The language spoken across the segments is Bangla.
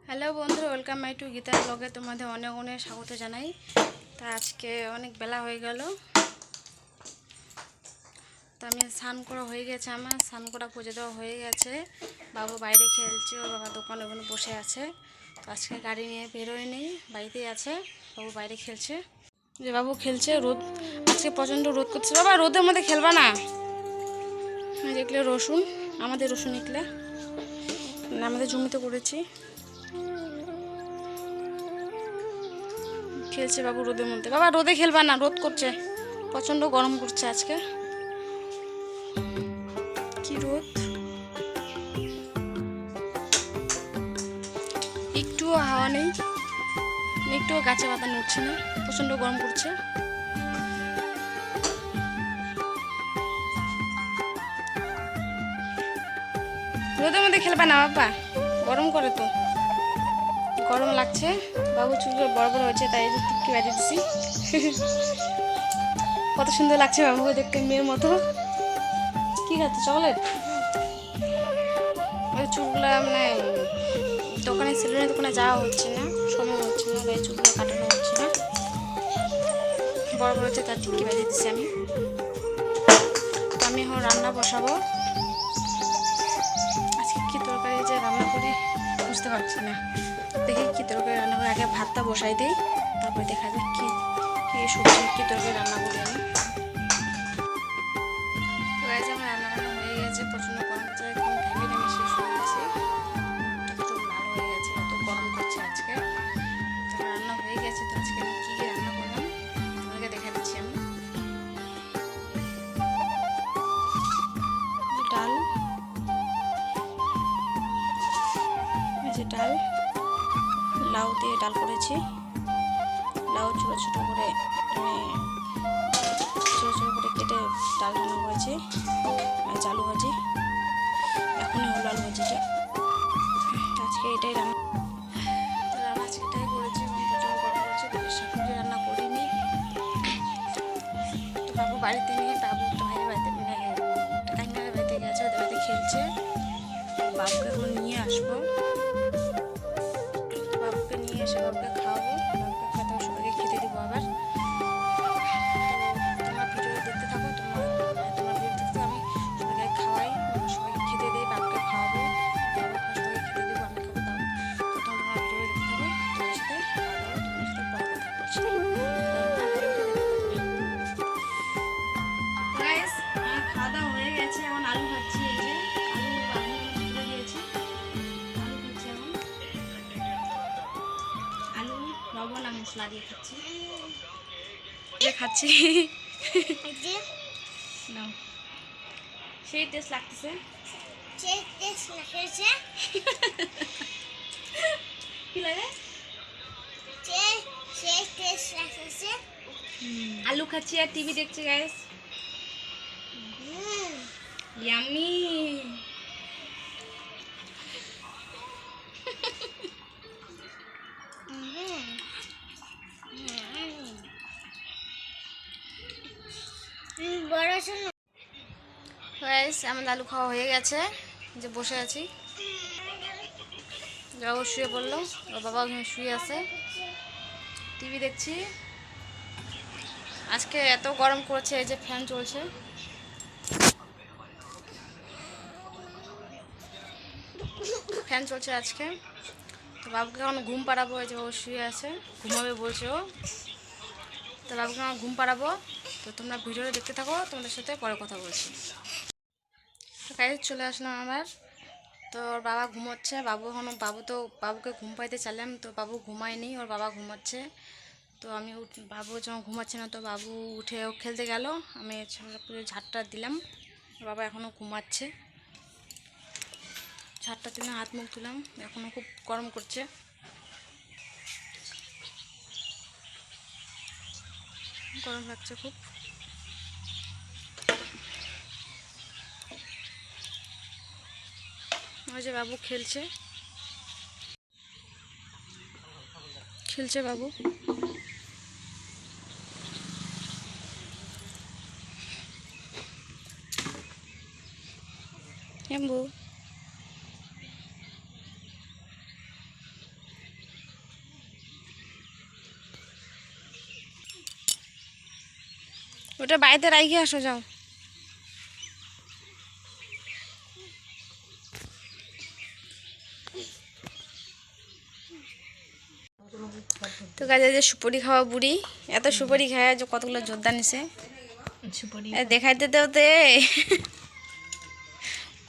হ্যালো বন্ধুরা, ওয়েলকাম মাই টু গীতার ব্লগে তোমাদের অনেক অনেক স্বাগত জানাই। তা আজকে অনেক বেলা হয়ে গেল, তো আমি স্নান করা হয়ে গেছে, আমার স্নান করা পুজো দেওয়া হয়ে গেছে। বাবু বাইরে খেলছে, ওর বাবা দোকানে ওখানে বসে আছে। তো আজকে গাড়ি নিয়ে বেরোয়নি, বাড়িতেই আছে। বাবু বাইরে খেলছে, যে বাবু খেলছে। রোদ আজকে প্রচণ্ড রোদ করছে। বাবা রোদের মধ্যে খেলবা না। দেখলে রসুন, আমাদের রসুন নিকলে আমাদের জমিতে করেছি। খেলছে বাবু রোদের মধ্যে। বাবা রোদে খেলবা না, রোদ করছে, প্রচণ্ড গরম করছে আজকে। কি রোদ, একটুও হাওয়া নেই, একটুও গাছে পাতা নড়ছে না, প্রচণ্ড গরম করছে। রোদের মধ্যে খেলবা না বাবা, গরম করে তো, গরম লাগছে। বাবু চুলগুলো বড় বড় হয়েছে, তাই টিপকি বাজিয়ে দিছি। কত সুন্দর লাগছে বাবুকে দেখতে, মেয়ের মতো। কি খাচ্ছে, চকলেট? ওই চুলগুলো মানে দোকানে, সেলুনের দোকানে যাওয়া হচ্ছে না, সময় হচ্ছে না, তাই চুলগুলো কাটানো হচ্ছে না। বড় বড় হচ্ছে, তার টিপকি বাজিয়ে দিচ্ছি আমি। তো আমি এখন রান্না বসাবো। আজকে কী তরকারি যে রান্না করি বুঝতে পারছি না। দেখি কী তরকারি রান্না করি, আগে ভাতটা বসাই দিই, তারপরে দেখা যাক কী কী সবজি, কী তরকারি রান্না করি আমি। তো গাইজ আমার রান্না বান্না হয়ে গেছে, প্রচণ্ড গরম হচ্ছে, একদম ঘেমে ঘেমে শেষ হয়ে গেছে, চোখ লাল হয়ে গেছে, এত গরম করছে আজকে। তো আমার রান্না হয়ে গেছে। তো আজকে আমি কী রান্না করলাম তোমাকে দেখা দিচ্ছি আমি। ডাল, এই যে ডাল, লাউ দিয়ে ডাল করেছি। লাউ ছোটো ছোটো করে ছোটো ছোটো করে কেটে ডাল রান্না করেছি। আর আলু ভাজি, এখনই হলো আলু ভাজিটা। আজকে এটাই রান্না, তো রান্না আজকে এটাই করেছি। এবং প্রচুর গরম করেছে, শাকসবজি রান্না করিনি। তো বাবু বাড়িতে নিয়ে, বাবু একটা ভাইয়ের বাড়িতে, মানে কাকিনার বাড়িতে গেছে, ওদের বাড়িতে খেলছে। বাবুকে এখন নিয়ে আসবো, বাবুকে নিয়ে এসে বাবুকে খাওয়াবো, বাবুকে খাওয়াতে সবাইকে খেতে দেবো আবার। তোমার ভিডিওটা দেখতে থাকো, তোমার ভিডিও দেখতে আমি সবাইকে খাওয়াই, সবাইকে খেতে দিই, বাবুকে খাওয়াবো, সবাইকে খেতে দেবো, আমি খাবো। দাও, তো তোমার ভিডিও দেখতে থাকো, তোমার সাথে পরে কথা বলছি। গাইস, আমার খাওয়া দাওয়া হয়ে গেছে, এখন আলু ভাজছি। এই যে আলু তুলে দিয়েছি, আলু ভাজছি এখন। আলু লবণ আর মশলা দিয়ে খাচ্ছি, খাচ্ছি। নাও, সেই টেস্ট লাগতেছে, কি লাগে? আলু খাচ্ছি আর টিভি দেখছি গাইস। ইয়াম্মি। গাইস আমার আলু খাওয়া হয়ে গেছে, যে বসে আছি। বাবু শুয়ে পড়লো, ওর বাবা ওখানে শুয়ে আছে, টিভি দেখছি। আজকে এত গরম করছে, এই যে ফ্যান চলছে। ফ্যান চলছে আজকে। তো বাবুকে এখন ঘুম পাড়াবো, এই যে ও শুয়ে আছে, ঘুমাবে বলছে ও। তো বাবুকে আমার ঘুম পাড়াবো। তো তোমরা ভিডিওটা দেখতে থাকো, তোমাদের সাথে পরে কথা বলছি। তো গাইস চলে আসলাম আবার। তো ওর বাবা ঘুমোচ্ছে, বাবুকে ঘুম পাইতে চাইলাম, তো বাবু ঘুমায়নি, ওর বাবা ঘুমাচ্ছে। তো আমি বাবু যখন ঘুমাচ্ছে না, তো বাবু উঠে ও খেলতে গেল, আমি পুরো ঝাড়টা দিলাম। ওর বাবা এখনও ঘুমাচ্ছে, ঝাড়টা দিলাম, হাত মুখ দিলাম, এখনও খুব গরম করছে, গরম লাগছে খুব। ওই যে বাবু খেলছে, বাবু। এম্বু, ওটা বাড়িতে রাইখে আসো, যাও। তো কাজে যে সুপারি খাওয়া বুড়ি, এত সুপারি খায় যে কতগুলো যোদ্ধা নিছে দেখাইতে দেওতে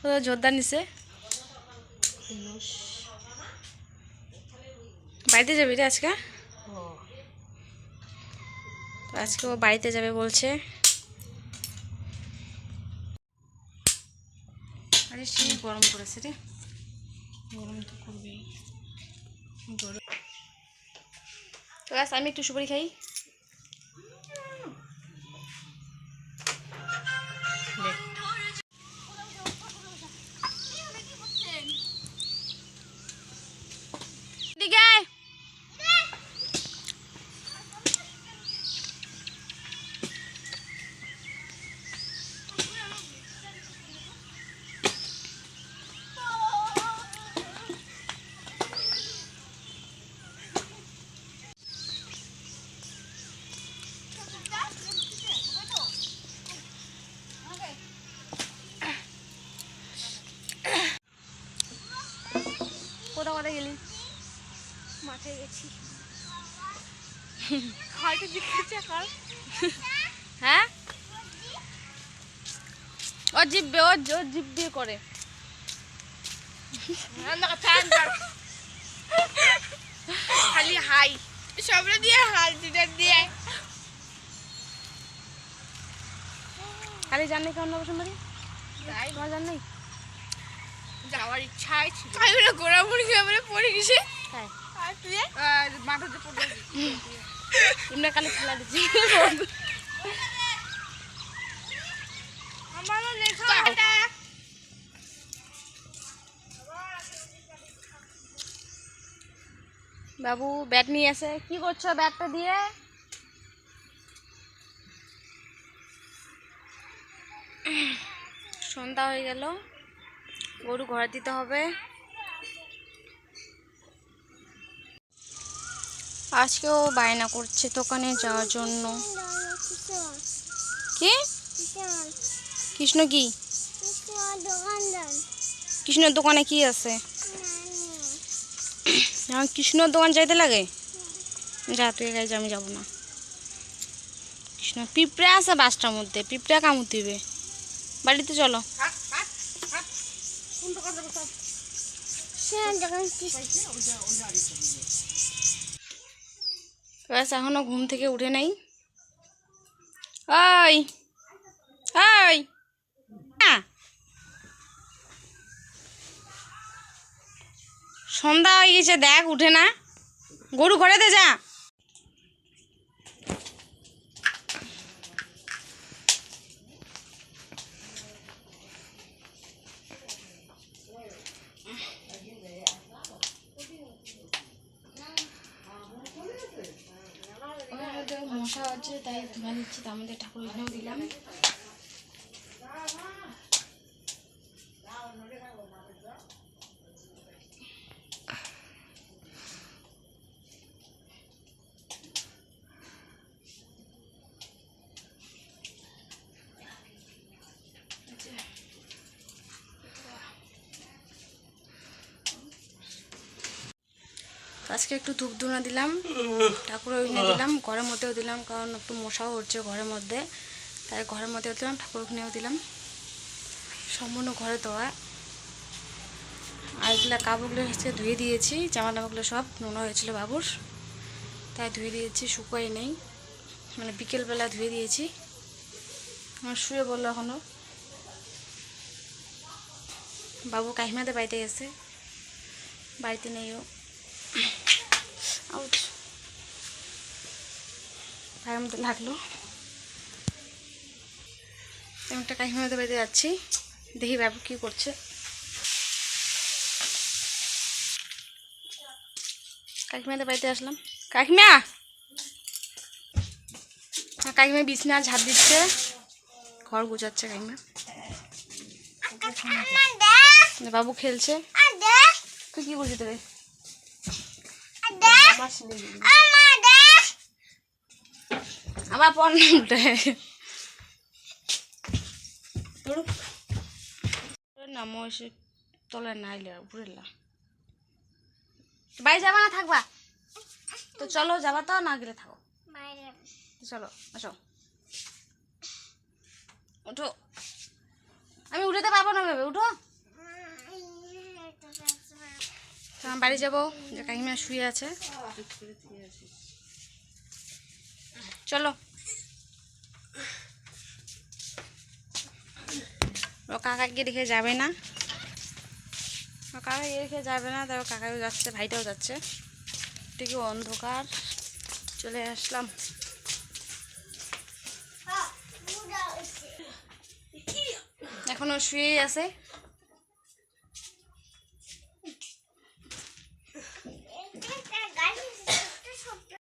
কত যোদ্ধা নিছে। বাড়িতে যাবি রে আজকে? তো আজকে ও বাড়িতে যাবে বলছে। আরে সেই গরম পড়েছে রে, গরম তো করবেই। তো গাছ আমি একটু সুপারি খাই। কোথাও কোথায় গেলি? মাঠে গেছি। হয়তো দেখেছি এখন। হ্যাঁ, ও জিভে ও জিভ দিয়ে করে। খালি হাই সবরে দিয়ে হাই দুটা দিয়ে খালি জানি কেমন অবশ্য বাড়ি তোমার জান নাই? যাওয়ার ইচ্ছাই ছিল। আমি বলে গোড়ামুড়ি খেয়ে বলে পড়ে গেছে। হ্যাঁ, আর তুই মাঠে পড়ে এমনি খালি খেলা দিচ্ছি। আমারও লেখা এটা। বাবু ব্যাট নিয়ে আসে, কি করছো ব্যাটটা দিয়ে? সন্ধ্যা হয়ে গেল, গরু ঘরে দিতে হবে। আজকেও বায়না করছে দোকানে যাওয়ার জন্য। কি কৃষ্ণ? কি কৃষ্ণের দোকানে কি আছে? এখন কৃষ্ণর দোকান যাইতে লাগে? যা তুই গাইজ, আমি যাবো না। কৃষ্ণ পিঁপড়ে আছে বাসটার মধ্যে, পিঁপড়ে কামড় দিবে। বাড়িতে চলো। ব্যাস এখনো ঘুম থেকে উঠে নেই। ওই ওই সন্ধ্যা হয়ে গেছে, দেখ উঠে না। গরু ঘরেতে যা। মশা হচ্ছে তাই ধোয়া নিচ্ছি, তার মধ্যে ঠাকুর এখানেও দিলাম। আজকে একটু ধূপ ধুনা দিলাম, ঠাকুরের ওইখানে দিলাম, ঘরের মধ্যেও দিলাম, কারণ একটু মশাও হচ্ছে ঘরের মধ্যে, তাই ঘরের মধ্যেও দিলাম, ঠাকুর ওখানেও দিলাম। সম্পূর্ণ ঘরে দেওয়া। আর এগুলো কাপড়গুলো হচ্ছে ধুয়ে দিয়েছি, জামা টামাগুলো সব নোংরা হয়েছিল বাবুর, তাই ধুয়ে দিয়েছি, শুকোয় নেই, মানে বিকেলবেলা ধুয়ে দিয়েছি। আমার শুয়ে বললো এখনও। বাবু কাহিমাদের বাড়িতে গেছে, বাড়িতে নেইও। আউচ, পায়ের মধ্যে লাগলো। একটা কাকিমাদের বাড়িতে যাচ্ছি, দেখি বাবু কি করছে। কাকিমাদের বাড়িতে আসলাম। কাকিমা, কাকিমা বিছনা ঝাড় দিচ্ছে, ঘর গুছাচ্ছে কাকিমা। বাবু খেলছে। তুই কি করছিস রে? আবার পড়। নামো এসে তলে নাইলে উপরে বাড়ি যাবা না থাকবা? তো চলো, যাবা তো, না গেলে থাকো। তো চলো, আসো, উঠো। আমি উঠতে পারবো না ভেবে, উঠো। তো আমি বাড়ি যাবো, যে কাকিমা শুয়ে আছে। চলো। ও কাকাকে রেখে যাবে না, ও কাকাকে রেখে যাবে না, তারপর কাকাও যাচ্ছে, ভাইটাও যাচ্ছে। ঠিকই অন্ধকার, চলে আসলাম। এখনো শুয়েই আছে।